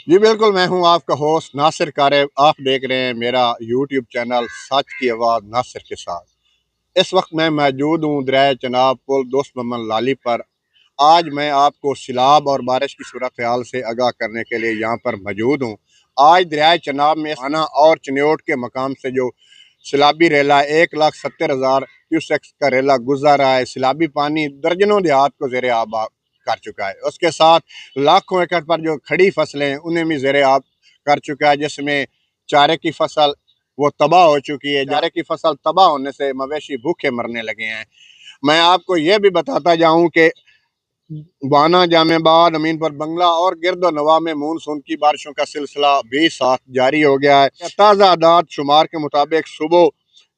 جی بالکل، میں ہوں آپ کا ہوسٹ ناصر کارے. آپ دیکھ رہے ہیں میرا یوٹیوب چینل سچ کی آواز ناصر کے ساتھ. اس وقت میں موجود ہوں دریائے چناب پل دوست محمد لالی پر. آج میں آپ کو سیلاب اور بارش کی صورتحال سے آگاہ کرنے کے لیے یہاں پر موجود ہوں. آج دریائے چناب میں آنا اور چنیوٹ کے مقام سے جو سیلابی ریلا 1,70,000 کیوسیکس کا ریلا گزر رہا ہے. سیلابی پانی درجنوں دیہات کو زیر آب کر چکا ہے. اس کے ساتھ لاکھوں ایکڑ پر جو کھڑی فصلیں ہیں انہیں بھی زیر آب کر چکا ہے، جس میں چارے کی فصل وہ تباہ ہو چکی ہے. چارے کی فصل تباہ ہونے سے مویشی بھوکے مرنے لگے ہیں. میں آپ کو یہ بھی بتاتا جاؤں کہ وانا، جامع آباد، امین پر بنگلہ اور گرد و نواح میں مونسون کی بارشوں کا سلسلہ بھی ساتھ جاری ہو گیا ہے. تازہ اعداد شمار کے مطابق صبح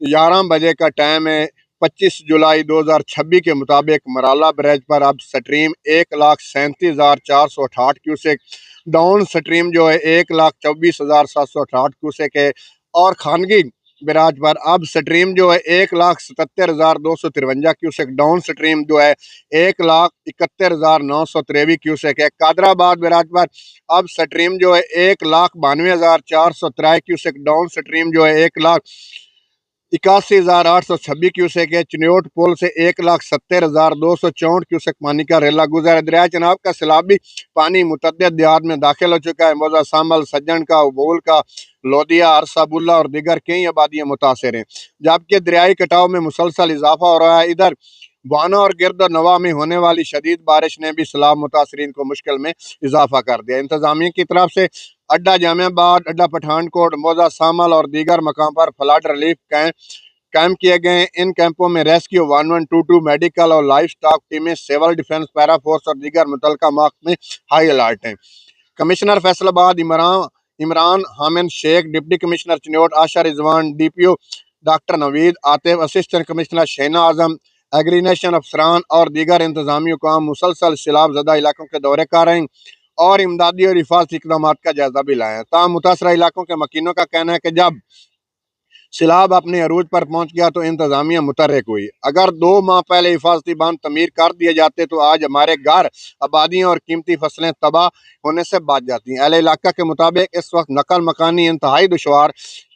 11 بجے کا ٹائم ہے. 25 جولائی 2026 کے مطابق مرالہ بریج پر اب سٹریم 1,37,468 کیوسیک، ڈاؤن سٹریم جو ہے 1,24,768 کیوسیک ہے، اور خانگی براج پر اب سٹریم جو ہے 1,77,253 کیوسیک، ڈاؤن سٹریم جو ہے 1,71,993 کیوسیک ہے. قادر آباد براج پر اب سٹریم جو ہے 1,92,403 کیوسیک، ڈاؤن سٹریم جو ہے 1,81,826 کیوسیک ہے. چنیوٹ پل سے 1,70,264 کیوسیک پانی کا ریلا گزرا ہے. دریائے چناب کا سیلابی پانی متعدد دیہات میں داخل ہو چکا ہے. موزہ سامل، سجن کا، بول کا، لودھیا، عرصہ بلہ اور دیگر کئی آبادیاں متاثر ہیں، جبکہ دریائی کٹاؤ میں مسلسل اضافہ ہو رہا ہے. ادھر وانا اور گرد و نواح میں ہونے والی شدید بارش نے بھی سیلاب متاثرین کو مشکل میں اضافہ کر دیا. انتظامیہ کی طرف سے اڈہ جامع آباد، اڈہ پٹھان کوٹ، موزہ سامل اور دیگر مقام پر فلڈ ریلیف کیمپ کیے گئے ہیں. ان کیمپوں میں ریسکیو 1122 میڈیکل اور لائف سٹاک ٹیمیں، سول ڈیفنس، پیرا فورس اور دیگر متعلقہ محکمے ہائی الرٹ ہیں. کمشنر فیصل آباد عمران حامد شیخ، ڈپٹی کمشنر چنیوٹ آشا رضوان، ڈی پی او ڈاکٹر نوید عاطف، اسسٹنٹ کمشنر شہنہ اعظم، ایگرینیشن افسران اور دیگر انتظامی حکام مسلسل سیلاب زدہ علاقوں کے دورے کر رہے ہیں اور امدادی اور حفاظتی اقدامات کا جائزہ بھی لائے ہیں. تاہم متاثرہ علاقوں کے مکینوں کا کہنا ہے کہ جب سیلاب اپنے عروج پر پہنچ گیا تو انتظامیہ متحرک ہوئی. اگر 2 ماہ پہلے حفاظتی باندھ تعمیر کر دیے جاتے تو آج ہمارے گھر، آبادیاں اور قیمتی فصلیں تباہ ہونے سے بچ جاتی ہیں. اہل علاقہ کے مطابق اس وقت نقل مکانی انتہائی دشوار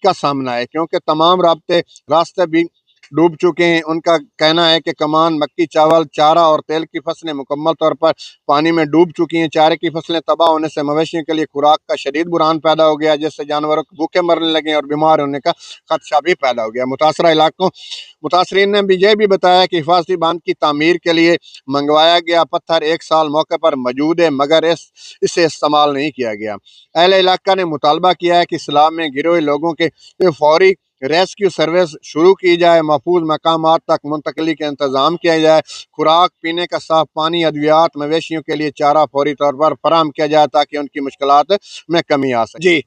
کا سامنا ہے، کیونکہ تمام راستے بھی ڈوب چکے ہیں. ان کا کہنا ہے کہ کمان، مکی، چاول، چارہ اور تیل کی فصلیں مکمل طور پر پانی میں ڈوب چکی ہیں. چارے کی فصلیں تباہ ہونے سے مویشیوں کے لیے خوراک کا شدید بحران پیدا ہو گیا، جس سے جانوروں کو بھوکے مرنے لگے اور بیمار ہونے کا خدشہ بھی پیدا ہو گیا. متاثرین نے بھی یہ بھی بتایا کہ حفاظتی باندھ کی تعمیر کے لیے منگوایا گیا پتھر 1 سال موقع پر موجود ہے، مگر اسے استعمال نہیں کیا گیا. اہل علاقہ نے مطالبہ کیا ہے کہ سیلاب میں گرے ہوئے لوگوں کے فوری ریسکیو سروس شروع کی جائے، محفوظ مقامات تک منتقلی کا انتظام کیا جائے، خوراک، پینے کا صاف پانی، ادویات، مویشیوں کے لیے چارہ فوری طور پر فراہم کیا جائے تاکہ ان کی مشکلات میں کمی آ سکے. جی